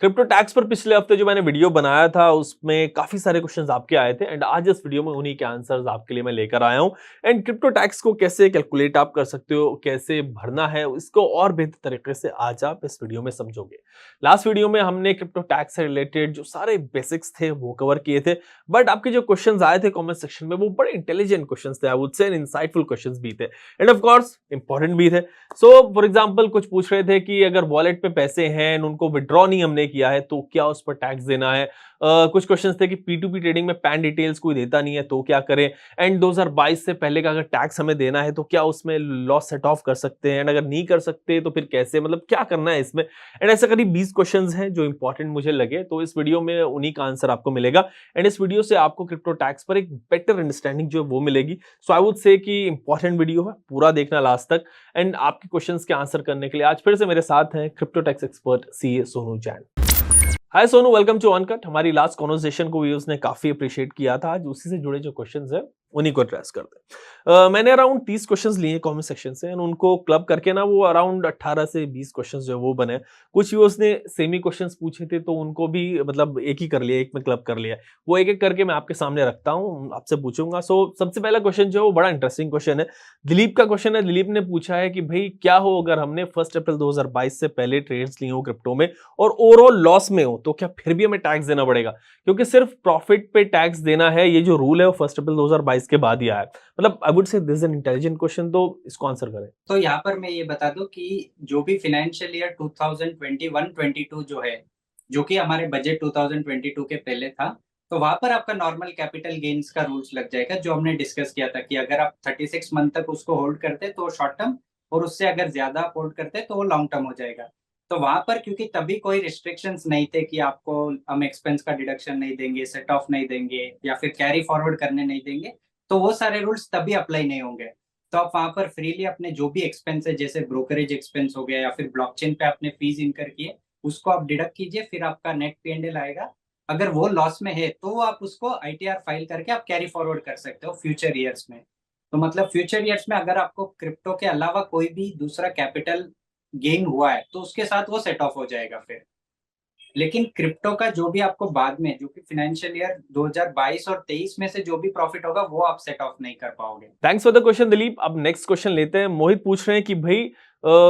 Crypto tax पर पिछले हफ्ते जो मैंने वीडियो बनाया था उसमें काफी सारे क्वेश्चंस आपके आए थे एंड आज इस वीडियो में उन्हीं के आंसर्स आपके लिए मैं लेकर आया हूं। एंड क्रिप्टो टैक्स को कैसे कैलकुलेट आप कर सकते हो, कैसे भरना है, इसको और बेहतर तरीके से आज आप इस वीडियो में समझोगे। लास्ट वीडियो में हमने क्रिप्टो टैक्स से रिलेटेड जो सारे बेसिक्स थे वो कवर किए थे, बट आपके जो क्वेश्चंस आए थे कमेंट सेक्शन में वो बड़े इंटेलिजेंट क्वेश्चंस थे, I would say insightful questions भी थे एंड ऑफ कोर्स इंपॉर्टेंट भी थे। सो फॉर एग्जाम्पल कुछ पूछ रहे थे कि अगर वॉलेट पे पैसे हैं and उनको विड्रॉ नहीं हमने किया है तो क्या उस पर टैक्स देना है। कुछ क्वेश्चंस थे कि P2P ट्रेडिंग में पैन डिटेल्स कोई देता नहीं है तो क्या करें, एंड 2022 से पहले का अगर टैक्स हमें देना है तो क्या उसमें लॉस सेट ऑफ कर सकते हैं, एंड अगर नहीं कर सकते तो फिर कैसे, मतलब क्या करना है इसमें। एंड ऐसे करीब 20 क्वेश्चंस हैं जो इंपॉर्टेंट मुझे लगे, तो इस वीडियो में उन्हीं का आंसर आपको मिलेगा एंड इस वीडियो से आपको क्रिप्टो टैक्स पर एक बेटर अंडरस्टैंडिंग जो है वो मिलेगी। सो आई वुड से कि इंपॉर्टेंट वीडियो है, पूरा देखना लास्ट तक। एंड आपके क्वेश्चंस के आंसर करने के लिए आज फिर से मेरे साथ हैं crypto tax expert CA Sonu Jain. Hi Sonu, welcome to Uncut. हमारी लास्ट कॉन्वर्सेशन को व्यूअर्स ने काफी अप्रिशिएट किया था, आज उसी से जुड़े जो क्वेश्चंस हैं उन्हीं को एड्रेस करते हैं। मैंने अराउंड 30 क्वेश्चंस लिए कमेंट सेक्शन से एंड उनको क्लब करके ना वो अराउंड 18 से 20 क्वेश्चंस जो है वो बने। कुछ व्यूअर्स ने सेमी क्वेश्चंस पूछे थे तो उनको भी मतलब एक ही कर लिया, एक में क्लब कर लिया। वो एक एक करके मैं आपके सामने रखता हूँ, आपसे पूछूंगा। सो सबसे पहला क्वेश्चन जो है वो बड़ा इंटरेस्टिंग क्वेश्चन है, दिलीप का क्वेश्चन है। दिलीप ने पूछा है कि भाई क्या हो अगर हमने 1 अप्रैल 2022 से पहले ट्रेड्स लिए हो क्रिप्टो में और ओवरऑल लॉस में हो तो क्या फिर भी हमें टैक्स देना पड़ेगा, क्योंकि सिर्फ प्रॉफिट पे टैक्स देना है, ये जो रूल है वो 1 अप्रैल 2022 के बाद ही आया है। मतलब I would say this is an intelligent question, तो इसको आंसर करें। तो यहाँ पर मैं ये बता दूं कि जो भी फाइनेंशियल ईयर 2021-22 जो है, जो कि हमारे बजट 2022 के पहले था, तो वहां पर आपका नॉर्मल कैपिटल गेन्स का रूल्स लग जाएगा, जो हमने डिस्कस किया था कि अगर आप 36 मंथ तक उसको होल्ड करते तो शॉर्ट टर्म, और उससे अगर ज्यादा आप होल्ड करते तो वो लॉन्ग टर्म हो जाएगा। तो वहां पर क्योंकि तभी कोई रिस्ट्रिक्शंस नहीं थे कि आपको हम एक्सपेंस का डिडक्शन नहीं देंगे, सेट ऑफ नहीं देंगे या फिर कैरी फॉरवर्ड करने नहीं देंगे, तो वो सारे रूल्स तभी अप्लाई नहीं होंगे। तो आप वहां पर फ्रीली अपने जो भी एक्सपेंस है, जैसे ब्रोकरेज एक्सपेंस हो गया या फिर ब्लॉकचेन पे आपने फीस इनकर किए, उसको आप डिडक्ट कीजिए, फिर आपका नेट P&L आएगा। अगर वो लॉस में है तो आप उसको ITR फाइल करके आप कैरी फॉरवर्ड कर सकते हो फ्यूचर ईयर्स में। तो मतलब फ्यूचर ईयर्स में अगर आपको क्रिप्टो के अलावा कोई भी दूसरा कैपिटल गेन हुआ है तो उसके साथ वो सेट ऑफ हो जाएगा फिर। लेकिन क्रिप्टो का जो भी आपको बाद में, जो कि फाइनेंशियल ईयर 2022 और 23 में से जो भी प्रॉफिट होगा वो आप सेट ऑफ नहीं कर पाओगे। Thanks for the question Dilip. अब नेक्स्ट क्वेश्चन लेते हैं। मोहित पूछ रहे हैं कि भाई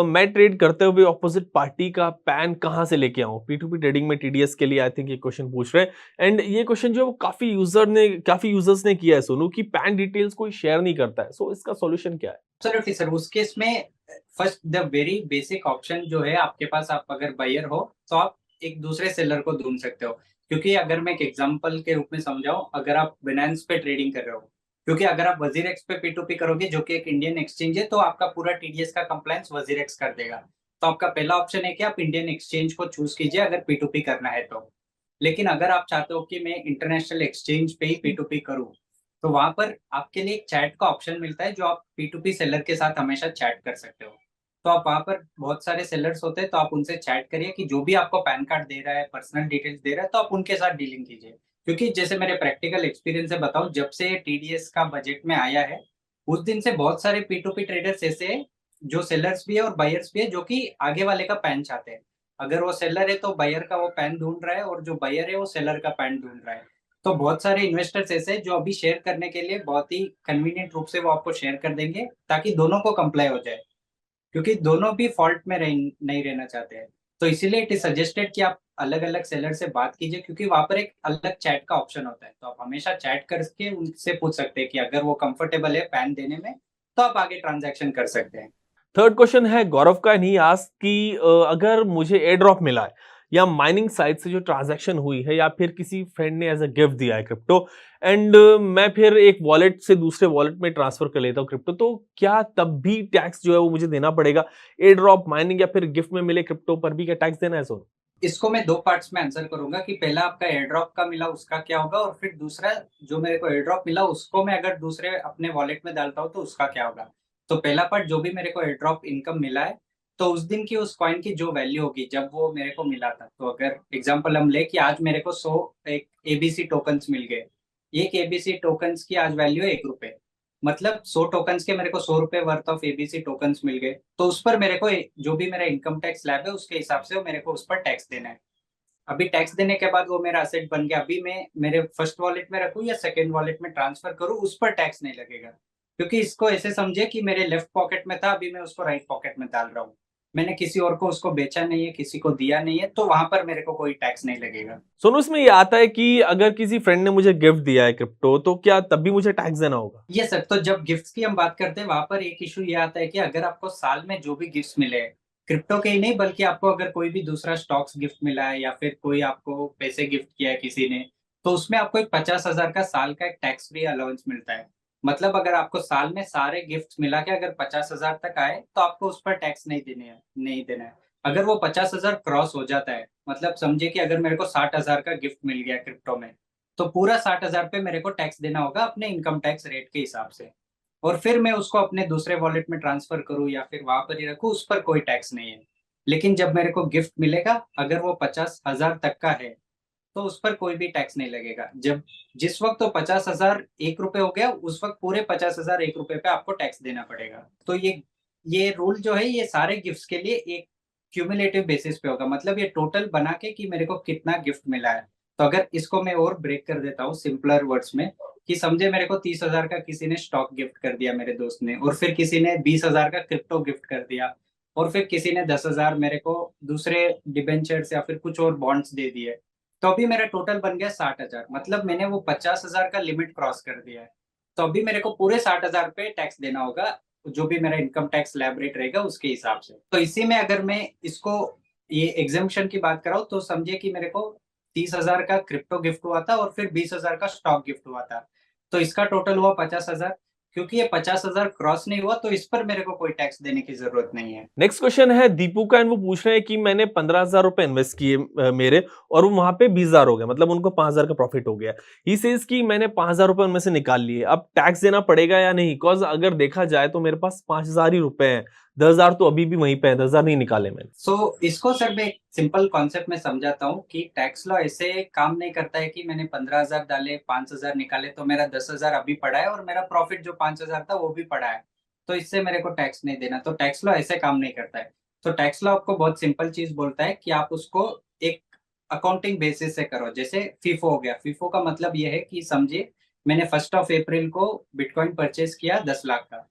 मैं ट्रेड करते हुए ऑपोजिट पार्टी का पैन कहां से लेके आऊं। P2P ट्रेडिंग में TDS के लिए आई थिंक ये क्वेश्चन पूछ रहे हैं एंड ये क्वेश्चन जो है वो काफी यूजर्स ने किया है सोनू, कि पैन डिटेल्स कोई शेयर नहीं करता है। सो इसका सॉल्यूशन क्या है? एब्सोल्युटली सर, उस केस में first the very basic option जो है आपके पास, आप अगर बायर हो तो आप एक दूसरे सेलर को ढूंढ सकते हो। क्योंकि अगर मैं एक एग्जांपल के रूप में समझाऊं, अगर आप बिनेंस पे ट्रेडिंग कर रहे हो, क्योंकि अगर आप वजीरेक्स पे P2P करोगे जो कि एक इंडियन एक्सचेंज है, तो आपका पूरा TDS का कंप्लायंस वजीरेक्स कर देगा। तो आपका पहला ऑप्शन है कि आप इंडियन एक्सचेंज को चूज कीजिए अगर P2P करना है तो। लेकिन अगर आप चाहते हो कि मैं इंटरनेशनल एक्सचेंज पे ही P2P करूं, तो वहां पर आपके लिए एक चैट का ऑप्शन मिलता है, जो आप P2P सेलर के साथ हमेशा चैट कर सकते हो। तो आप वहां पर बहुत सारे सेलर्स होते हैं, तो आप उनसे चैट करिए कि जो भी आपको पैन कार्ड दे रहा है, पर्सनल डिटेल्स दे रहा है, तो आप उनके साथ डीलिंग कीजिए। क्योंकि जैसे मेरे प्रैक्टिकल एक्सपीरियंस से बताऊं, जब से TDS का बजट में आया है, उस दिन से बहुत सारे P2P ट्रेडर्स ऐसे हैं, जो सेलर्स भी है और बायर्स भी है, जो कि आगे वाले का पैन चाहते हैं। अगर वो सेलर है तो बायर का वो पैन ढूंढ रहा है, और जो बायर है वो सेलर का पैन ढूंढ रहा है। तो बहुत सारे इन्वेस्टर्स ऐसे हैं जो अभी शेयर करने के लिए बहुत ही कन्वीनियंट रूप से वो आपको शेयर कर देंगे, ताकि दोनों को कंप्लाई हो जाए। क्योंकि दोनों भी फॉल्ट में नहीं रहना चाहते हैं। तो इसीलिए इट इज सजेस्टेड कि आप अलग अलग सेलर से बात कीजिए, क्योंकि वहां पर एक अलग चैट का ऑप्शन होता है। तो आप हमेशा चैट करके उनसे पूछ सकते हैं कि अगर वो कंफर्टेबल है पैन देने में, तो आप आगे ट्रांजैक्शन कर सकते हैं। थर्ड क्वेश्चन है गौरव का, नहीं आस्क कि अगर मुझे एयर ड्रॉप मिला है या माइनिंग साइट से जो ट्रांजैक्शन हुई है या फिर किसी फ्रेंड ने एज अ गिफ्ट दिया है क्रिप्टो एंड मैं फिर एक वॉलेट से दूसरे वॉलेट में ट्रांसफर कर लेता हूँ क्रिप्टो, तो क्या तब भी टैक्स जो है वो मुझे देना पड़ेगा? एयर ड्रॉप, माइनिंग या फिर गिफ्ट में मिले क्रिप्टो पर भी क्या टैक्स देना है सो? इसको मैं दो पार्ट्स में आंसर करूंगा कि पहला आपका एयर ड्रॉप का मिला उसका क्या होगा, और फिर दूसरा जो मेरे को एयर ड्रॉप मिला उसको मैं अगर दूसरे अपने वॉलेट में डालता हूँ तो उसका क्या होगा। तो पहला पार्ट, जो भी मेरे को एयर ड्रॉप इनकम मिला है, तो उस दिन की उस कॉइन की जो वैल्यू होगी जब वो मेरे को मिला था, तो अगर एग्जाम्पल हम ले कि आज मेरे को 100 एक ABC टोकन्स मिल गए। एक ABC टोकन्स की आज वैल्यू है ₹1। मतलब 100 टोकन्स के मेरे को ₹100 वर्थ ऑफ ABC टोकन्स मिल गए, तो उस पर मेरे को जो भी मेरा इनकम टैक्स स्लैब है उसके हिसाब से वो मेरे को उस पर टैक्स देना है। अभी टैक्स देने के बाद वो मेरा असेट बन गया, अभी मैं मेरे फर्स्ट वॉलेट में रखूं या सेकंड वॉलेट में ट्रांसफर करूं, उस पर टैक्स नहीं लगेगा। क्योंकि इसको ऐसे समझे कि मेरे लेफ्ट पॉकेट में था, अभी मैं उसको राइट पॉकेट में डाल रहा हूँ। मैंने किसी और को उसको बेचा नहीं है, किसी को दिया नहीं है, तो वहां पर मेरे को कोई टैक्स नहीं लगेगा। सोनू, इसमें ये आता है कि अगर किसी फ्रेंड ने मुझे गिफ्ट दिया है क्रिप्टो, तो क्या तब भी मुझे टैक्स देना होगा? ये सर, तो जब गिफ्ट्स की हम बात करते हैं, वहां पर एक इशू ये आता है कि अगर आपको साल में जो भी गिफ्ट्स मिले, क्रिप्टो के ही नहीं बल्कि आपको अगर कोई भी दूसरा स्टॉक्स गिफ्ट मिला है या फिर कोई आपको पैसे गिफ्ट किया है किसी ने, तो उसमें आपको एक 50,000 का साल का एक टैक्स फ्री अलाउंस मिलता है। मतलब अगर आपको साल में सारे गिफ्ट मिला के अगर 50,000 तक आए, तो आपको उस पर टैक्स नहीं देना है। अगर वो 50,000 क्रॉस हो जाता है, मतलब समझिए कि अगर मेरे को 60,000 का गिफ्ट मिल गया क्रिप्टो में, तो पूरा 60,000 पे मेरे को टैक्स देना होगा अपने इनकम टैक्स रेट के हिसाब से। और फिर मैं उसको अपने दूसरे वॉलेट में ट्रांसफर करूँ या फिर वहां पर ही रखूँ, उस पर कोई टैक्स नहीं है। लेकिन जब मेरे को गिफ्ट मिलेगा, अगर वो 50,000 तक का है, तो उस पर कोई भी टैक्स नहीं लगेगा। जब जिस वक्त तो 50,000 ₹1 हो गया, उस वक्त पूरे 50,000 ₹1 पे आपको टैक्स देना पड़ेगा। तो ये रूल जो है, ये सारे गिफ्ट्स के लिए एक क्यूमुलेटिव बेसिस पे होगा। मतलब ये टोटल बना के कि मेरे को कितना गिफ्ट मिला है। तो अगर इसको मैं और ब्रेक कर देता हूँ सिंपलर वर्ड्स में, कि समझे मेरे को 30,000 का किसी ने स्टॉक गिफ्ट कर दिया मेरे दोस्त ने, और फिर किसी ने 20,000 का क्रिप्टो गिफ्ट कर दिया, और फिर किसी ने 10,000 मेरे को दूसरे डिबेंचर्स या फिर कुछ और बॉन्ड्स दे दिए। तो अभी मेरा टोटल बन गया 60,000। मतलब मैंने वो 50,000 का लिमिट क्रॉस कर दिया है। तो अभी मेरे को पूरे 60,000 पे टैक्स देना होगा, जो भी मेरा इनकम टैक्स स्लैब रेट रहेगा उसके हिसाब से। तो इसी में अगर मैं इसको ये एग्जेम्पशन की बात कराऊँ, तो समझिए कि मेरे को 30,000 का क्रिप्टो गिफ्ट हुआ था और फिर 20,000 का स्टॉक गिफ्ट हुआ था। तो इसका टोटल हुआ 50,000। क्योंकि ये 50,000 क्रॉस नहीं हुआ, तो इस पर मेरे को कोई टैक्स देने की जरूरत नहीं है। नेक्स्ट क्वेश्चन है दीपू का, एंड वो पूछ रहे हैं कि मैंने 15,000 रुपए इन्वेस्ट किए मेरे, और वो वहां पे 20,000 हो गया, मतलब उनको 5,000 का प्रॉफिट हो गया। ही सेज कि मैंने 5,000 रुपए उनमें से निकाल लिए, अब टैक्स देना पड़ेगा या नहीं? बिकॉज अगर देखा जाए तो मेरे पास 5,000 ही रुपए हैं, 10,000 तो अभी भी वहीं पे है, 10,000 नहीं निकाले मैंने। इसको सर मैं एक सिंपल कॉन्सेप्ट में समझाता हूँ कि टैक्स लॉ ऐसे काम नहीं करता है कि मैंने 15,000 डाले, 5,000 निकाले, तो मेरा 10,000 अभी पड़ा है और मेरा प्रॉफिट जो 5,000 था वो भी पड़ा है, तो इससे मेरे को टैक्स नहीं देना। तो टैक्स लॉ ऐसे काम नहीं करता है। तो टैक्स लॉ आपको बहुत सिंपल चीज बोलता है कि आप उसको एक अकाउंटिंग बेसिस से करो। जैसे फीफो हो गया, फीफो का मतलब ये है कि समझिए मैंने 1 को बिटकॉइन परचेज किया 10 लाख का,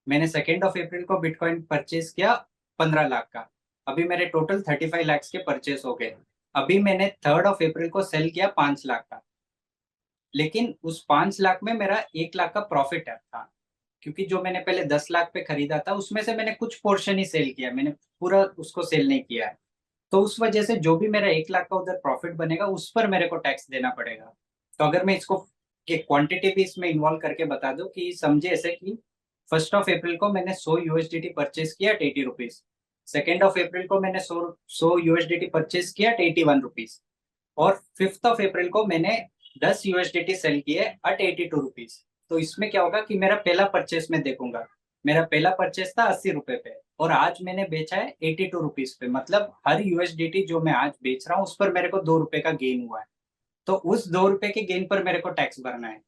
मैंने 2 को बिटकॉइन परचेज किया 15 लाख का, अभी मेरे टोटल 35 लाख के परचेस हो गए। अभी मैंने 3 को सेल किया 5 लाख का, लेकिन उस 5 लाख में मेरा 1 लाख का प्रॉफिट था। क्योंकि जो मैंने पहले 10 लाख पे खरीदा था, उसमें से मैंने कुछ पोर्शन ही सेल किया, मैंने पूरा उसको सेल नहीं किया है। तो उस वजह से जो भी मेरा 1 लाख का उधर प्रॉफिट बनेगा, उस पर मेरे को टैक्स देना पड़ेगा। तो अगर मैं इसको क्वांटिटी भी इसमें इन्वॉल्व करके बता दूं, कि समझे ऐसे कि 1 को मैंने 100 यूएसडीटी परचेज किया एट ₹80, 2 को मैंने 100 यूएसडीटी परचेज किया एट ₹81, और 5 को मैंने 10 यूएसडीटी सेल किए एट ₹82। तो इसमें क्या होगा कि मेरा पहला परचेस मैं देखूंगा, मेरा पहला परचेस था ₹80 पे, और आज मैंने बेचा है ₹82 पे। मतलब हर यूएसडीटी जो मैं आज बेच रहा हूँ, उस पर मेरे को ₹2 का गेन हुआ है। तो उस ₹2 के गेन पर मेरे को टैक्स भरना है।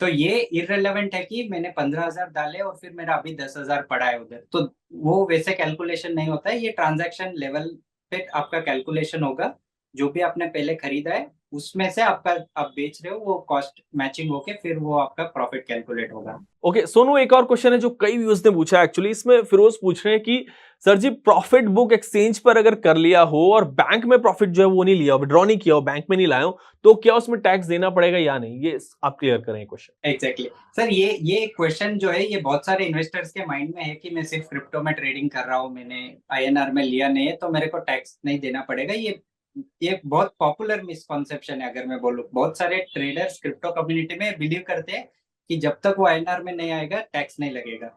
तो ये इर्रेलेवेंट है कि मैंने 15,000 डाले और फिर मेरा अभी 10,000 पड़ा है उधर। तो वो वैसे कैलकुलेशन नहीं होता है, ये ट्रांजैक्शन लेवल पे आपका कैलकुलेशन होगा। जो भी आपने पहले खरीदा है, उसमें से आपका आप बेच रहे हो, वो कॉस्ट मैचिंग होके फिर वो आपका प्रॉफिट कैलकुलेट होगा। ओके सोनू, एक और क्वेश्चन है जो कई व्यूअर्स ने पूछा है एक्चुअली। इसमें फिरोज पूछ रहे हैं कि सर जी, प्रॉफिट बुक एक्सचेंज पर अगर कर लिया हो और बैंक में प्रॉफिट जो है वो नहीं लिया, विड्रॉ नहीं किया हो, बैंक में नहीं लाया हो, तो क्या उसमें टैक्स देना पड़ेगा या नहीं? ये आप क्लियर करें क्वेश्चन। एग्जैक्टली सर, ये क्वेश्चन जो है, ये बहुत सारे इन्वेस्टर्स के माइंड में है कि मैं सिर्फ क्रिप्टो में ट्रेडिंग कर रहा हूँ, मैंने आईएनआर में लिया नहीं है, तो मेरे को टैक्स नहीं देना पड़ेगा। ये बहुत पॉपुलर मिसकॉन्सेप्शन है। अगर मैं बोलूँ, बहुत सारे ट्रेडर्स क्रिप्टो कम्युनिटी में बिलीव करते हैं कि जब तक वो आईएनआर में नहीं आएगा, टैक्स नहीं लगेगा।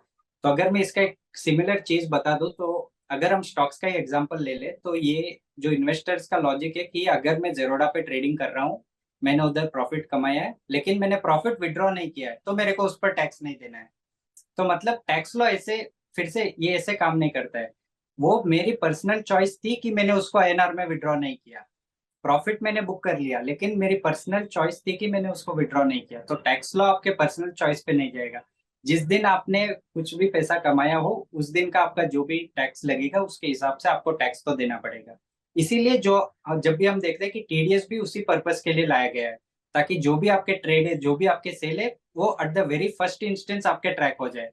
तो अगर मैं इसका एक सिमिलर चीज बता दूं, तो अगर हम स्टॉक्स का ही एग्जांपल ले ले, तो ये जो इन्वेस्टर्स का लॉजिक है कि अगर मैं जेरोडा पे ट्रेडिंग कर रहा हूँ, मैंने उधर प्रॉफिट कमाया है, लेकिन मैंने प्रॉफिट विड्रॉ नहीं किया है, तो मेरे को उस पर टैक्स नहीं देना है। तो मतलब टैक्स लॉ ऐसे, फिर से ये ऐसे काम नहीं करता है। वो मेरी पर्सनल चॉइस थी कि मैंने उसको आईएनआर में विड्रॉ नहीं किया, प्रॉफिट मैंने बुक कर लिया, लेकिन मेरी पर्सनल चॉइस थी कि मैंने उसको विड्रॉ नहीं किया। तो टैक्स लॉ आपके पर्सनल चॉइस पे नहीं जाएगा। जिस दिन आपने कुछ भी पैसा कमाया हो, उस दिन का आपका जो भी टैक्स लगेगा, उसके हिसाब से आपको टैक्स तो देना पड़ेगा। इसीलिए जब भी हम देखते हैं कि टीडीएस भी उसी पर्पस के लिए लाया गया है, ताकि जो भी आपके ट्रेड है, जो भी आपके सेल है, वो at the very first instance आपके ट्रैक हो जाए।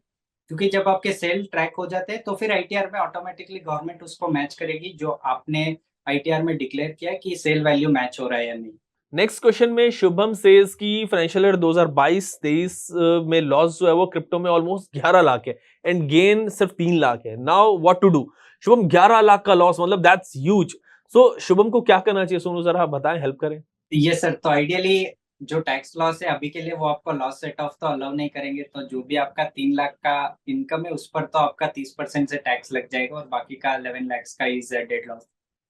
क्योंकि जब आपके सेल ट्रैक हो जाते हैं तो फिर आईटीआर में ऑटोमेटिकली गवर्नमेंट उसको मैच करेगी जो आपने आईटीआर में डिक्लेयर किया है कि सेल वैल्यू मैच हो रहा है या नहीं। नेक्स्ट क्वेश्चन में शुभम सेज की फाइनेंशियल ईयर 2022-23 में लॉस जो है वो क्रिप्टो में ऑलमोस्ट 11 लाख है एंड गेन सिर्फ 3 लाख है। Now what to do? Shubham 11 lakh का लॉस, मतलब दैट्स ह्यूज। सो शुभम को क्या करना चाहिए? सोनू जरा बताएं, हेल्प करें। ये सर, तो आइडियली जो टैक्स लॉस है अभी के लिए वो आपको लॉस सेट ऑफ तो अलाउ नहीं करेंगे, तो जो भी आपका 3 लाख का इनकम है उस पर तो आपका 30% से टैक्स लग जाएगा और बाकी का 11 lakhs का इज डेड लॉस।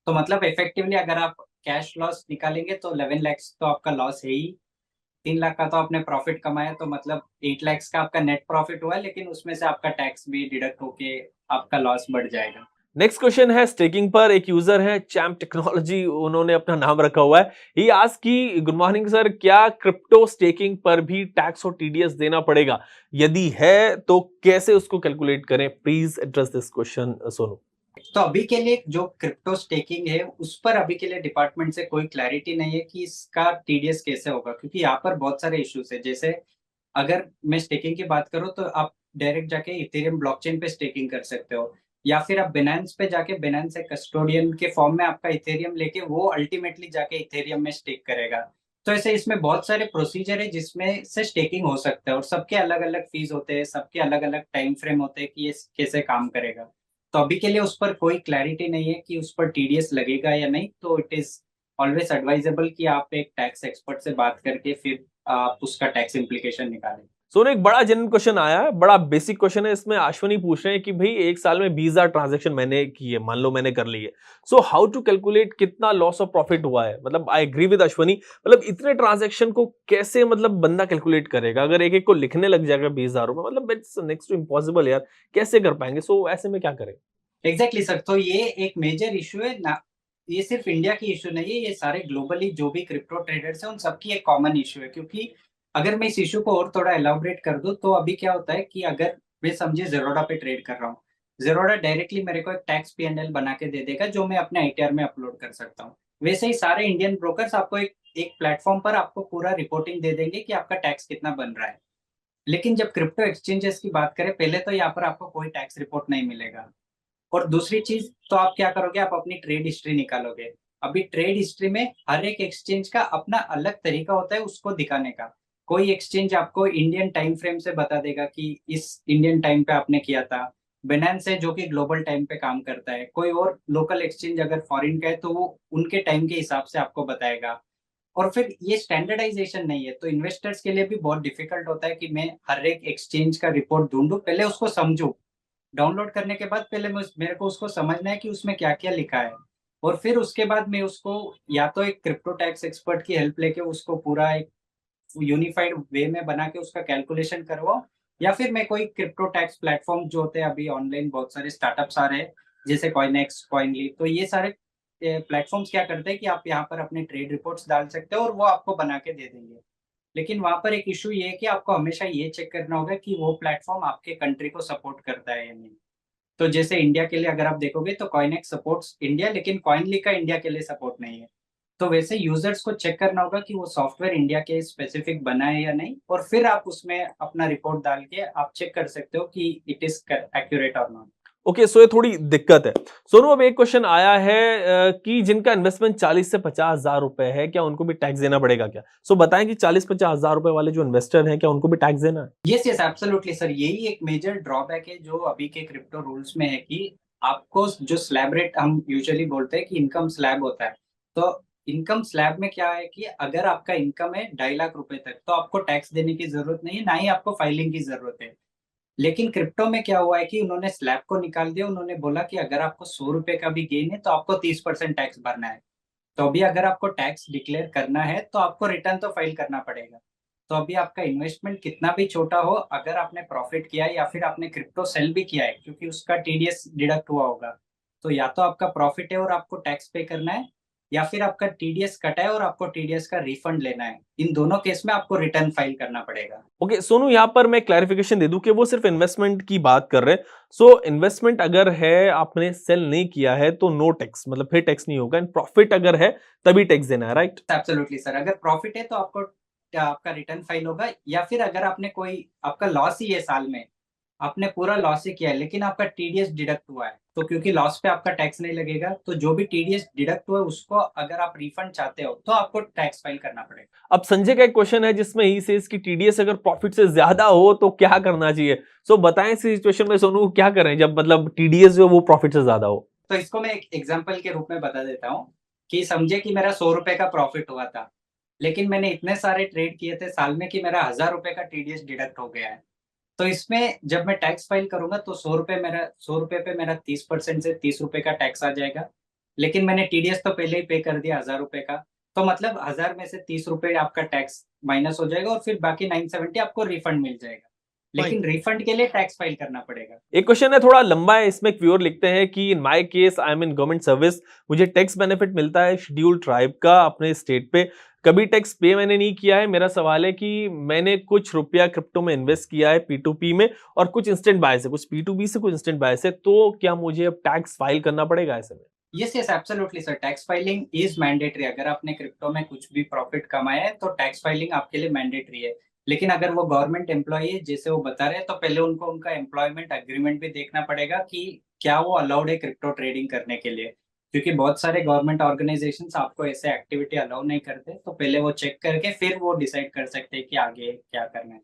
तो मतलब इफेक्टिवली अगर आप कैश लॉस निकालेंगे तो 11 lakhs तो आपका लॉस है ही। 3 लाख का तो आपने प्रॉफिट कमाया, तो मतलब 8 lakhs का आपका नेट प्रॉफिट हुआ, लेकिन उसमें से आपका टैक्स भी डिडक्ट होके आपका लॉस बढ़ जाएगा। नेक्स्ट क्वेश्चन है स्टेकिंग पर। एक यूजर है चैम्प टेक्नोलॉजी, उन्होंने अपना नाम रखा हुआ है। ही आस्क की गुड मॉर्निंग सर, क्या क्रिप्टो स्टेकिंग पर भी टैक्स और टीडीएस देना पड़ेगा? यदि है तो कैसे उसको कैलकुलेट करें? Please address this question Sonu. तो अभी के लिए जो क्रिप्टो स्टेकिंग है उस पर अभी के लिए डिपार्टमेंट से कोई क्लैरिटी नहीं है कि इसका टीडीएस कैसे होगा, क्योंकि यहाँ पर बहुत सारे इश्यूज है। जैसे अगर मैं स्टेकिंग की बात करूँ तो आप डायरेक्ट जाके इथेरियम ब्लॉकचेन पे स्टेकिंग कर सकते हो, या फिर आप बिनेंस पे जाके बिनेंस एक कस्टोडियन के फॉर्म में आपका इथेरियम लेके वो अल्टीमेटली जाके इथेरियम में स्टेक करेगा। तो ऐसे इसमें बहुत सारे प्रोसीजर है जिसमें से स्टेकिंग हो सकता है और सबके अलग अलग फीस होते हैं, सबके अलग अलग टाइम फ्रेम होते हैं कि ये कैसे काम करेगा। तो अभी के लिए उस पर कोई क्लैरिटी नहीं है कि उस पर टीडीएस लगेगा या नहीं, तो इट इज ऑलवेज एडवाइजेबल कि आप एक टैक्स एक्सपर्ट से बात करके फिर आप उसका टैक्स इम्प्लीकेशन निकालें। सोनू, एक बड़ा जेन्युइन क्वेश्चन आया है, बड़ा बेसिक क्वेश्चन है। इसमें अश्विनी पूछ रहे हैं कि भाई एक साल में 20,000 ट्रांजेक्शन मैंने की है, मान लो मैंने कर ली है, सो हाउ टू कैलकुलेट कितना लॉस और प्रॉफिट हुआ है? मतलब आई एग्री विद अश्विनी, मतलब इतने ट्रांजेक्शन को कैसे मतलब बंदा कैलकुलेट करेगा? अगर एक एक को लिखने लग जाएगा 20,000 रुपए, मतलब इट्स नेक्स्ट टू इम्पॉसिबल यार, कैसे कर पाएंगे? सो ऐसे में क्या करें? एग्जैक्टली सर, तो ये एक मेजर इशू है ना। ये सिर्फ इंडिया की इशू नहीं है, ये सारे ग्लोबली जो भी क्रिप्टो ट्रेडर्स हैं उन सबकी एक कॉमन इशू है। क्योंकि अगर मैं इस इशू को और थोड़ा एलाबोरेट कर दूं तो अभी क्या होता है कि अगर मैं समझे जेरोडा पे ट्रेड कर रहा हूँ, जेरोडा डायरेक्टली मेरे को एक टैक्स पीएनएल बना के दे देगा जो मैं अपने आईटीआर में अपलोड कर सकता हूँ। वैसे ही सारे इंडियन ब्रोकर्स आपको एक एक प्लेटफॉर्म पर आपको पूरा रिपोर्टिंग दे देंगे कि आपका टैक्स कितना बन रहा है। लेकिन जब क्रिप्टो एक्सचेंजेस की बात करें, पहले तो यहाँ पर आपको कोई टैक्स रिपोर्ट नहीं मिलेगा। और दूसरी चीज, तो आप क्या करोगे, आप अपनी ट्रेड हिस्ट्री निकालोगे। अभी ट्रेड हिस्ट्री में हर एक एक्सचेंज का अपना अलग तरीका होता है उसको दिखाने का। कोई एक्सचेंज आपको इंडियन टाइम फ्रेम से बता देगा कि इस इंडियन टाइम पे आपने किया था। बिनेंस है जो कि ग्लोबल टाइम पे काम करता है। कोई और लोकल एक्सचेंज अगर फॉरेन का है तो वो उनके टाइम के हिसाब से आपको बताएगा। और फिर ये स्टैंडर्डाइजेशन नहीं है, तो इन्वेस्टर्स के लिए भी बहुत डिफिकल्ट होता है कि मैं हर एक एक्सचेंज का रिपोर्ट ढूंढूं, पहले उसको समझूं। डाउनलोड करने के बाद पहले मेरे को उसको समझना है कि उसमें क्या-क्या लिखा है, और फिर उसके बाद मैं उसको या तो एक क्रिप्टो टैक्स एक्सपर्ट की हेल्प लेके उसको पूरा एक यूनिफाइड वे में बना के उसका कैलकुलेशन करवाऊँ, या फिर मैं कोई क्रिप्टो टैक्स प्लेटफ़ॉर्म जो होते हैं, अभी ऑनलाइन बहुत सारे स्टार्टअप्स आ रहे हैं, जैसे कॉइनेक्स, कॉइनली, तो ये सारे प्लेटफ़ॉर्म्स क्या करते हैं कि आप यहाँ पर अपने ट्रेड रिपोर्ट्स डाल सकते हो और वो आपको बना के दे देंगे। लेकिन वहाँ पर एक इश्यू ये है कि आपको हमेशा ये चेक करना होगा कि वो प्लेटफ़ॉर्म आपके कंट्री को सपोर्ट करता है या नहीं। तो जैसे इंडिया के लिए अगर आप देखोगे तो कॉइनेक्स सपोर्ट्स इंडिया, लेकिन कॉइनली का इंडिया के लिए सपोर्ट नहीं है। तो वैसे यूजर्स को चेक करना होगा कि वो सॉफ्टवेयर इंडिया के स्पेसिफिक बना है या नहीं, और फिर आप उसमें अपना रिपोर्ट डाल के आप चेक कर सकते हो कि इट इज एक्यूरेट और नॉट। ओके, सो ये थोड़ी दिक्कत है। सोनू, अब एक क्वेश्चन आया है कि जिनका इन्वेस्टमेंट 40 से 50,000 रुपए है, क्या उनको भी टैक्स देना पड़ेगा क्या? सो बताएं कि 40-50,000 रुपए वाले जो इन्वेस्टर हैं, क्या उनको भी टैक्स देना है? यस यस, एब्सोल्युटली सर, यही एक मेजर ड्रॉबैक है जो अभी के क्रिप्टो रूल्स में है कि आपको जो स्लैब रेट हम यूजुअली बोलते हैं कि इनकम स्लैब होता है। तो इनकम स्लैब में क्या है कि अगर आपका इनकम है 2.5 लाख रुपए तक, तो आपको टैक्स देने की जरूरत नहीं है, ना ही आपको फाइलिंग की जरूरत है। लेकिन क्रिप्टो में क्या हुआ है कि उन्होंने स्लैब को निकाल दिया, उन्होंने बोला कि अगर आपको 100 रुपए का भी गेन है तो आपको 30% टैक्स भरना है। तो अभी अगर आपको टैक्स डिक्लेयर करना है तो आपको रिटर्न तो फाइल करना पड़ेगा। तो अभी आपका इन्वेस्टमेंट कितना भी छोटा हो, अगर आपने प्रॉफिट किया है या फिर आपने क्रिप्टो सेल भी किया है, क्योंकि उसका टीडीएस डिडक्ट हुआ होगा, तो या तो आपका प्रॉफिट है और आपको टैक्स पे करना है, या फिर आपका टीडीएस कटा है और आपको टीडीएस का रिफंड लेना है, इन दोनों केस में आपको रिटर्न फाइल करना पड़ेगा। ओके सोनू, यहाँ पर मैं क्लैरिफिकेशन दे दूं कि वो सिर्फ इन्वेस्टमेंट की बात कर रहे हैं। सो इन्वेस्टमेंट अगर है, आपने सेल नहीं किया है तो नो टैक्स, मतलब फिर टैक्स नहीं होगा। एंड प्रॉफिट अगर है तभी टैक्स देना है, राइट? एब्सोल्युटली सर, अगर प्रॉफिट है तो आपको आपका रिटर्न फाइल होगा, या फिर अगर आपने कोई आपका लॉस ही है साल में, आपने पूरा लॉस ही किया है लेकिन आपका टीडीएस डिडक्ट हुआ है, तो क्योंकि लॉस पे आपका टैक्स नहीं लगेगा, तो जो भी टीडीएस डिडक्ट हुआ है उसको अगर आप रिफंड चाहते हो तो आपको टैक्स फाइल करना पड़ेगा। अब संजय का एक क्वेश्चन है जिसमें ही सेज कि टीडीएस अगर प्रॉफिट से ज्यादा हो तो क्या करना चाहिए। सो बताएं इस सिचुएशन में सोनू क्या करें जब मतलब टीडीएस जो वो प्रॉफिट से ज्यादा हो। तो इसको मैं एक एग्जाम्पल के रूप में बता देता हूँ कि समझे कि मेरा 100 रुपए का प्रॉफिट हुआ था, लेकिन मैंने इतने सारे ट्रेड किए थे साल में कि मेरा 1000 रुपए का टीडीएस डिडक्ट हो गया है। तो इसमें जब मैं टैक्स फाइल करूंगा तो 100 रुपए पे मेरा 30% से 30 रुपए का टैक्स आ जाएगा। लेकिन मैंने टीडीएस तो पहले ही पे कर दिया 1000 रुपए का, तो मतलब 1000 में से 30 रुपए आपका टैक्स माइनस हो जाएगा और फिर बाकी 970 आपको रिफंड मिल जाएगा। लेकिन रिफंड के लिए टैक्स फाइल करना पड़ेगा। एक क्वेश्चन है थोड़ा लंबा है, इसमें व्यूअर लिखते हैं कि in my case I am in government service, मुझे टैक्स बेनिफिट मिलता है शेड्यूल ट्राइब का अपने स्टेट पे, कभी टैक्स पे मैंने नहीं किया है। मेरा सवाल है कि मैंने कुछ रुपया क्रिप्टो में इन्वेस्ट किया है P2P में और कुछ इंस्टेंट बाय से, कुछ P2B से, कुछ इंस्टेंट बाय से, तो क्या मुझे अब टैक्स फाइल करना पड़ेगा ऐसे में? Yes yes absolutely sir, tax filing is mandatory. अगर आपने क्रिप्टो में कुछ भी प्रॉफिट कमाया है तो टैक्स फाइलिंग आपके लिए मैंडेटरी है। लेकिन अगर वो गवर्नमेंट एम्प्लॉई है जैसे वो बता रहे हैं, तो पहले उनको उनका एम्प्लॉयमेंट एग्रीमेंट भी देखना पड़ेगा कि क्या वो अलाउड है क्रिप्टो ट्रेडिंग करने के लिए, क्योंकि बहुत सारे गवर्नमेंट ऑर्गेनाइजेशंस आपको ऐसे एक्टिविटी अलाउ नहीं करते, तो पहले वो चेक करके फिर वो डिसाइड कर सकते हैं कि आगे क्या करना है।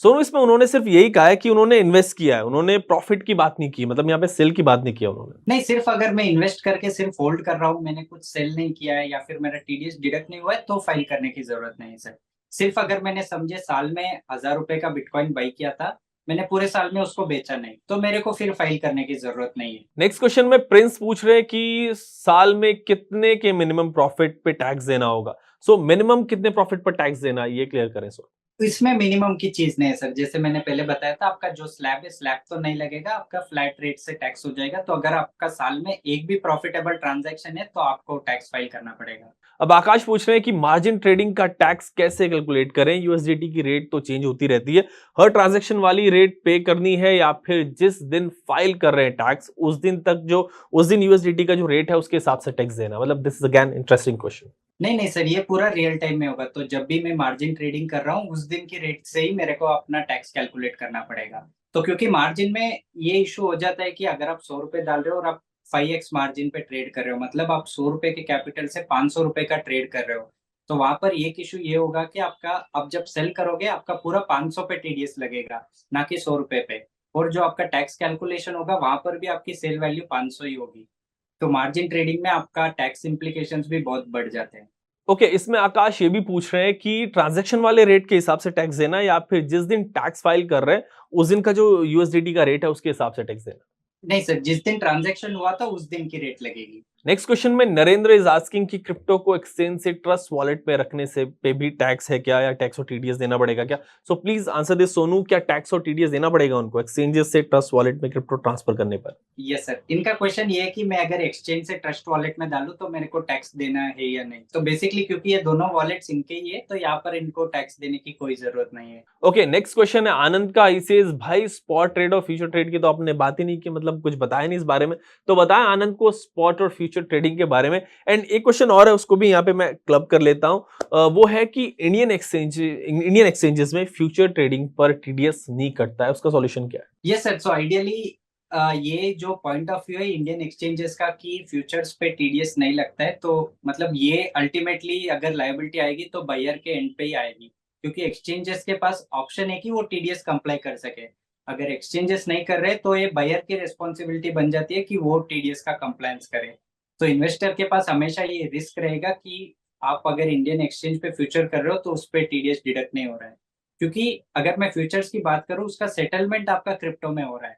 सोनू इसमें उन्होंने सिर्फ यही कहा है कि उन्होंने इन्वेस्ट किया है, उन्होंने प्रॉफिट की बात नहीं की, मतलब यहाँ पे सेल की बात नहीं किया उन्होंने। नहीं, सिर्फ अगर मैं इन्वेस्ट करके सिर्फ होल्ड कर रहा हूँ, मैंने कुछ सेल नहीं किया है या फिर मेरा टीडीएस डिडक्ट नहीं हुआ है, तो फाइल करने की जरूरत नहीं है सर। सिर्फ अगर मैंने समझे साल में 1000 रुपए का बिटकॉइन बाई किया था, मैंने पूरे साल में उसको बेचा नहीं, तो मेरे को फिर फाइल करने की जरूरत नहीं है। नेक्स्ट क्वेश्चन में प्रिंस पूछ रहे हैं कि साल में कितने के मिनिमम प्रॉफिट पे टैक्स देना होगा। सो मिनिमम कितने प्रॉफिट पर टैक्स देना है ये क्लियर करें सो। तो इसमें मिनिमम की चीज नहीं है सर, जैसे मैंने पहले बताया था, आपका जो स्लैब है, स्लैब तो नहीं लगेगा, आपका फ्लैट रेट से टैक्स हो जाएगा। तो अगर आपका साल में एक भी प्रॉफिटेबल ट्रांजैक्शन है तो आपको टैक्स फाइल करना पड़ेगा। अब आकाश पूछ रहे हैं कि मार्जिन ट्रेडिंग का टैक्स कैसे कैलकुलेट करें, यूएसडीटी की रेट तो चेंज होती रहती है, हर ट्रांजैक्शन वाली रेट पे करनी है या फिर जिस दिन फाइल कर रहे हैं टैक्स उस दिन तक जो उस दिन यूएसडीटी का जो रेट है उसके हिसाब से टैक्स देना, मतलब this is again interesting question. नहीं नहीं सर, ये पूरा रियल टाइम में होगा, तो जब भी मैं मार्जिन ट्रेडिंग कर रहा हूँ उस दिन की रेट से ही मेरे को अपना टैक्स कैलकुलेट करना पड़ेगा। तो क्योंकि मार्जिन में ये इशू हो जाता है कि अगर आप 100 रुपए डाल रहे हो और आप 5x मार्जिन पे ट्रेड कर रहे हो, मतलब आप 100 रुपए के कैपिटल से 500 रुपए का ट्रेड कर रहे हो, तो वहां पर एक इशू ये होगा कि आपका अब जब सेल करोगे आपका पूरा 500 पे टीडीएस लगेगा, ना कि 100 रुपए पे। और जो आपका टैक्स कैलकुलेशन होगा वहां पर भी आपकी सेल वैल्यू 500 ही होगी। तो मार्जिन ट्रेडिंग में आपका टैक्स इम्प्लीकेशंस भी बहुत बढ़ जाते हैं। ओके इसमें आकाश ये भी पूछ रहे हैं कि ट्रांजैक्शन वाले रेट के हिसाब से टैक्स देना या फिर जिस दिन टैक्स फाइल कर रहे हैं उस दिन का जो यूएसडीटी का रेट है उसके हिसाब से टैक्स देना। नहीं सर, जिस दिन ट्रांजैक्शन हुआ था उस दिन की रेट लगेगी। नेक्स्ट क्वेश्चन में नरेंद्र इज आस्किंग कि क्रिप्टो को एक्सचेंज से ट्रस्ट वॉलेट पे रखने से पे भी टैक्स है क्या, या टैक्स और टीडीएस देना पड़ेगा क्या? So please answer this Sonu, क्या टैक्स और टीडीएस देना पड़ेगा उनको एक्सचेंजेस से ट्रस्ट वॉलेट में क्रिप्टो ट्रांसफर करने पर? यस सर, इनका क्वेश्चन ये है कि मैं अगर एक्सचेंज से ट्रस्ट वॉलेट में डालूं तो मेरे को टैक्स देना है या नहीं। तो बेसिकली क्योंकि ये दोनों वॉलेट्स इनके ही है, तो यहाँ पर इनको टैक्स देने की कोई जरूरत नहीं है। ओके नेक्स्ट क्वेश्चन है आनंद का, इसे भाई स्पॉट ट्रेड और फ्यूचर ट्रेड की तो आपने बात ही नहीं की, मतलब कुछ बताया नहीं इस बारे में, तो बताया आनंद को स्पॉट और फ्यूचर ट्रेडिंग के बारे में। एंड एक क्वेश्चन और है उसको भी यहाँ पे मैं क्लब कर लेता हूँ, वो है कि इंडियन एक्सचेंजेस में फ्यूचर ट्रेडिंग पर टीडीएस नहीं कटता है, उसका सॉल्यूशन क्या है? यस सर, सो आइडियली ये जो पॉइंट ऑफ व्यू है इंडियन एक्सचेंजेस का कि फ्यूचर्स पे टीडीएस नहीं लगता है, तो मतलब ये अल्टीमेटली अगर लायबिलिटी आएगी तो बायर के एंड पे ही आएगी, क्योंकि एक्सचेंजेस के पास ऑप्शन है कि वो टीडीएस कंप्लाई कर सके। अगर एक्सचेंजेस नहीं कर रहे तो ये बायर की रिस्पॉन्सिबिलिटी बन जाती है कि वो टीडीएस का कंप्लायंस करे। तो इन्वेस्टर के पास हमेशा ये रिस्क रहेगा कि आप अगर इंडियन एक्सचेंज पे फ्यूचर कर रहे हो तो उस पर टीडीएस डिडक्ट नहीं हो रहा है, क्योंकि अगर मैं फ्यूचर्स की बात करूँ उसका सेटलमेंट आपका क्रिप्टो में हो रहा है।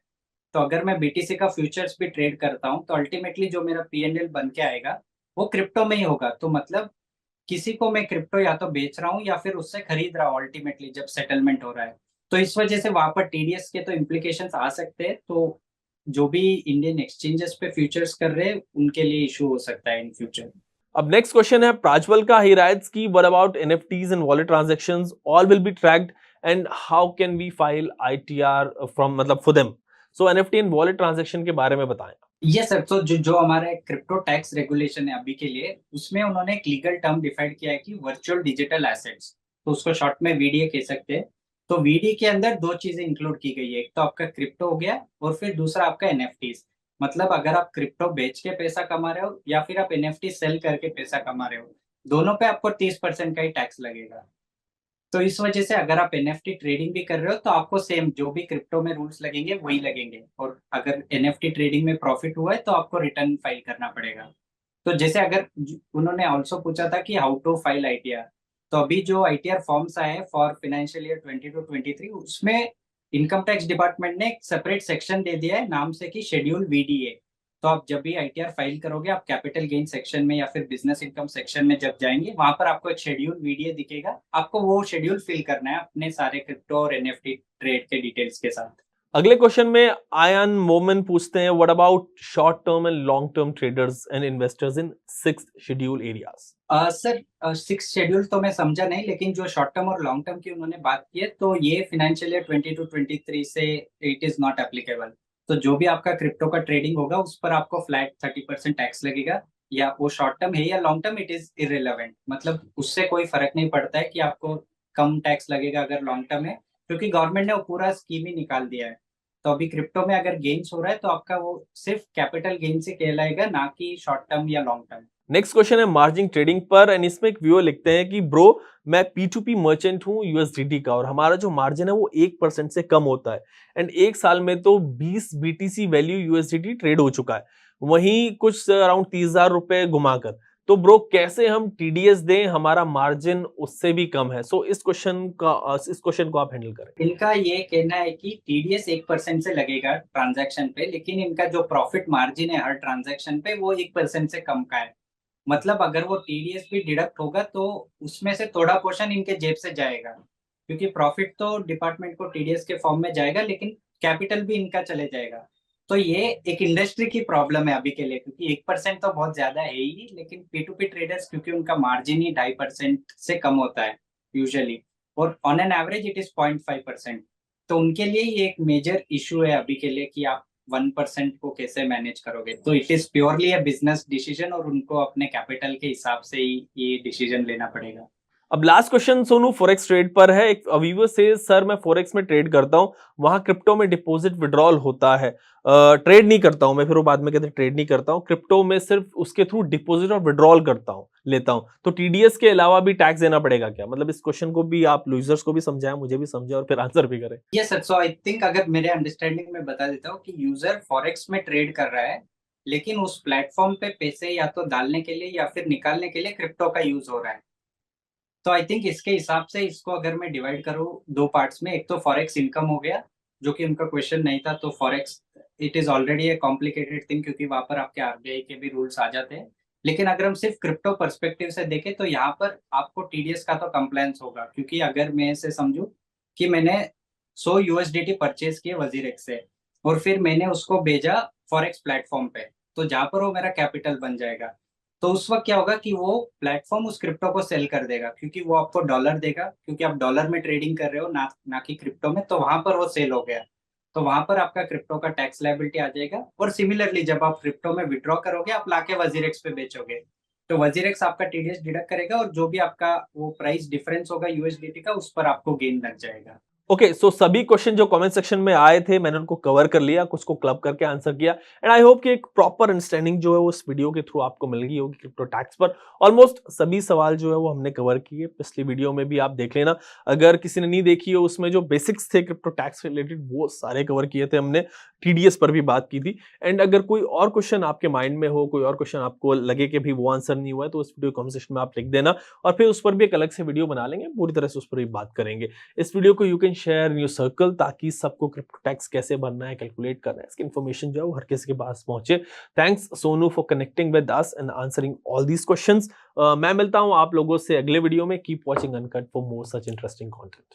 तो अगर मैं बीटीसी का फ्यूचर्स भी ट्रेड करता हूँ तो अल्टीमेटली जो मेरा पी&एल बन के आएगा वो क्रिप्टो में ही होगा। तो मतलब किसी को मैं क्रिप्टो या तो बेच रहा हूँ या फिर उससे खरीद रहा हूँ अल्टीमेटली जब सेटलमेंट हो रहा है। तो इस वजह से वहां पर टीडीएस के तो इम्प्लीकेशंस आ सकते हैं। तो जो भी इंडियन एक्सचेंजेस पे फ्यूचर्स कर रहे हैं उनके लिए इशू हो सकता है इन फ्यूचर। अब नेक्स्ट क्वेश्चन है प्राज्वल का, ही राइट्स की what about NFTs and wallet transactions, all will be tracked and how can we file ITR from मतलब for them. So NFT and wallet transaction के बारे में बताएं। यस सर, तो जो हमारा क्रिप्टो टैक्स रेगुलेशन है अभी के लिए, उसमें उन्होंने एक लीगल टर्म डिफाइन किया है कि वर्चुअल डिजिटल एसेट्स, तो उसको शॉर्ट में वीडीए कह सकते हैं। तो वीडीए के अंदर दो चीजें इंक्लूड की गई है, एक तो आपका क्रिप्टो हो गया और फिर दूसरा आपका एनएफटीज। मतलब अगर आप क्रिप्टो बेच के पैसा कमा रहे हो या फिर आप एनएफटी सेल करके पैसा कमा रहे हो, दोनों पे आपको 30% का ही टैक्स लगेगा। तो इस वजह से अगर आप एनएफटी ट्रेडिंग भी कर रहे हो तो आपको सेम जो भी क्रिप्टो में रूल्स लगेंगे वही लगेंगे, और अगर एनएफटी ट्रेडिंग में प्रॉफिट हुआ है तो आपको रिटर्न फाइल करना पड़ेगा। तो जैसे अगर उन्होंने ऑल्सो पूछा था कि हाउ टू फाइल आईटीआर, तो अभी जो आईटीआर फॉर्म्स आए हैं फॉर फाइनेंशियल ईयर 22-23, उसमें इनकम टैक्स डिपार्टमेंट ने एक सेपरेट सेक्शन दे दिया है नाम से कि शेड्यूल वीडीए। तो आप जब भी आईटीआर फाइल करोगे, आप कैपिटल गेन सेक्शन में या फिर बिजनेस इनकम सेक्शन में जब जाएंगे, वहां पर आपको एक शेड्यूल वीडीए दिखेगा। आपको वो शेड्यूल फिल करना है अपने सारे क्रिप्टो और एनएफटी ट्रेड के डिटेल्स के साथ। अगले क्वेश्चन में आयन मोमन पूछते हैं what about short term and long term traders and investors in 6th schedule areas. Sir 6 schedule तो मैं समझा नहीं, लेकिन जो शॉर्ट टर्म और लॉन्ग टर्म की उन्होंने बात की है, तो ये फाइनेंशियल ईयर 22-23 से इट इज नॉट एप्लीकेबल। तो जो भी आपका क्रिप्टो का ट्रेडिंग होगा उस पर आपको फ्लैट 30% टैक्स लगेगा, या वो शॉर्ट टर्म है या long term, it is irrelevant. मतलब उससे कोई फर्क नहीं पड़ता है कि आपको कम टैक्स लगेगा अगर लॉन्ग टर्म है, क्योंकि गवर्नमेंट ने वो पूरा स्कीम ही निकाल दिया है। तो अभी क्रिप्टो में अगर गेन्स हो रहा है तो आपका वो सिर्फ कैपिटल गेन से कहलाएगा, ना कि शॉर्ट टर्म या लॉन्ग टर्म। नेक्स्ट क्वेश्चन है मार्जिन ट्रेडिंग पर, एंड इसमें एक व्यूअर लिखते हैं कि ब्रो मैं P2P मर्चेंट हूं यूएसडीटी का, और हमारा जो मार्जिन है वो 1% से कम होता है, एंड एक साल में तो 20 बीटीसी वैल्यू यूएसडीटी ट्रेड हो चुका है, वहीं कुछ अराउंड 30,000 रुपए घुमाकर। तो ब्रो कैसे हम टीडीएस दें, हमारा मार्जिन उससे भी कम है। सो इस क्वेश्चन को आप हैंडल करें। इनका ये कहना है कि टीडीएस 1% से लगेगा ट्रांजैक्शन पे, लेकिन इनका जो प्रॉफिट मार्जिन है हर ट्रांजैक्शन पे वो 1% से कम का है। मतलब अगर वो टीडीएस भी डिडक्ट होगा तो उसमें से थोड़ा पोर्शन इनके जेब से जाएगा, क्योंकि प्रॉफिट तो डिपार्टमेंट को टीडीएस के फॉर्म में जाएगा, लेकिन कैपिटल भी इनका चले जाएगा। तो ये एक इंडस्ट्री की प्रॉब्लम है अभी के लिए, क्योंकि 1% तो बहुत ज्यादा है ही, लेकिन P2P ट्रेडर्स क्योंकि उनका मार्जिन ही 2.5% से कम होता है यूजुअली, और on an average it is 0.5%। तो उनके लिए ये एक मेजर इशू है अभी के लिए कि आप 1% को कैसे मैनेज करोगे। तो it is purely a business decision, और उनको अपने कैपिटल के हिसाब से ही ये डिसीजन लेना पड़ेगा। अब last question Sonu forex trade पर है। एक अवीवर से सर मैं फॉरेक्स में ट्रेड करता हूं, वहां क्रिप्टो में डिपॉजिट विड्रॉल होता है, ट्रेड नहीं करता हूं मैं, फिर वो बाद में कहते हैं ट्रेड नहीं करता हूं, क्रिप्टो में सिर्फ उसके थ्रू डिपॉजिट और विड्रॉल करता हूं, लेता हूं, तो टीडीएस के अलावा भी टैक्स देना पड़ेगा क्या? मतलब इस क्वेश्चन को भी आप यूजर्स को भी समझाएं, मुझे भी समझाएं और फिर आंसर भी करें। Yes sir, so I think अगर मेरे अंडरस्टैंडिंग में बता देता हूँ कि यूजर फॉरेक्स में ट्रेड कर रहा है, लेकिन उस प्लेटफॉर्म पे पैसे या तो डालने के लिए या फिर निकालने के लिए क्रिप्टो का यूज हो रहा है। तो आई थिंक इसके हिसाब से इसको अगर मैं डिवाइड करूँ दो पार्ट्स में, एक तो फॉरेक्स इनकम हो गया, जो कि उनका क्वेश्चन नहीं था। तो forex it is already A complicated thing, क्योंकि वहां पर आपके आरबीआई के भी रूल्स आ जाते हैं। लेकिन अगर हम सिर्फ क्रिप्टो पर्सपेक्टिव से देखें तो यहाँ पर आपको टीडीएस का तो कंप्लायंस होगा, क्योंकि अगर मैं ऐसे समझूं कि मैंने 100 यूएसडीटी परचेज किए वजीरेक्स से, और फिर मैंने उसको भेजा फॉरेक्स प्लेटफॉर्म पे, तो जहां पर वो मेरा कैपिटल बन जाएगा। तो उस वक्त क्या होगा कि वो प्लेटफॉर्म उस क्रिप्टो को सेल कर देगा, क्योंकि वो आपको डॉलर देगा, क्योंकि आप डॉलर में ट्रेडिंग कर रहे हो ना कि क्रिप्टो में। तो वहां पर वो सेल हो गया, तो वहां पर आपका क्रिप्टो का टैक्स लायबिलिटी आ जाएगा। और सिमिलरली जब आप क्रिप्टो में विड्रॉ करोगे, आप लाके वजीरेक्स पे बेचोगे, तो वजीरेक्स आपका टीडीएस डिडक्ट करेगा, और जो भी आपका वो प्राइस डिफरेंस होगा यूएसडीटी का, उस पर आपको गेन लग जाएगा। ओके, सो सभी क्वेश्चन जो कमेंट सेक्शन में आए थे मैंने उनको कवर कर लिया, कुछ को क्लब करके आंसर किया, एंड आई होप कि एक प्रॉपर अंडरस्टैंडिंग जो है वो इस वीडियो के थ्रू आपको मिल गई होगी क्रिप्टो टैक्स पर। ऑलमोस्ट सभी सवाल जो है वो हमने कवर किए, पिछली वीडियो में भी आप देख लेना अगर किसी ने नहीं देखी हो, उसमें जो बेसिक्स थे क्रिप्टो टैक्स रिलेटेड वो सारे कवर किए थे हमने, टीडीएस पर भी बात की थी। एंड अगर कोई और क्वेश्चन आपके माइंड में हो, कोई और क्वेश्चन आपको लगे कि भी वो आंसर नहीं हुआ है, तो उस वीडियो कमेंट सेक्शन में आप लिख देना, और फिर उस पर भी एक अलग से वीडियो बना लेंगे, पूरी तरह से उस पर भी बात करेंगे। इस वीडियो को you can share in your circle, ताकि सबको क्रिप्टो टैक्स कैसे भरना है, कैलकुलेट करना है, इसकी इन्फॉर्मेशन जो है वो हर किसी के पास पहुंचे। Thanks Sonu for connecting with us and answering all these questions. मैं मिलता हूं आप लोगों से अगले वीडियो में। Keep watching uncut for more such interesting content.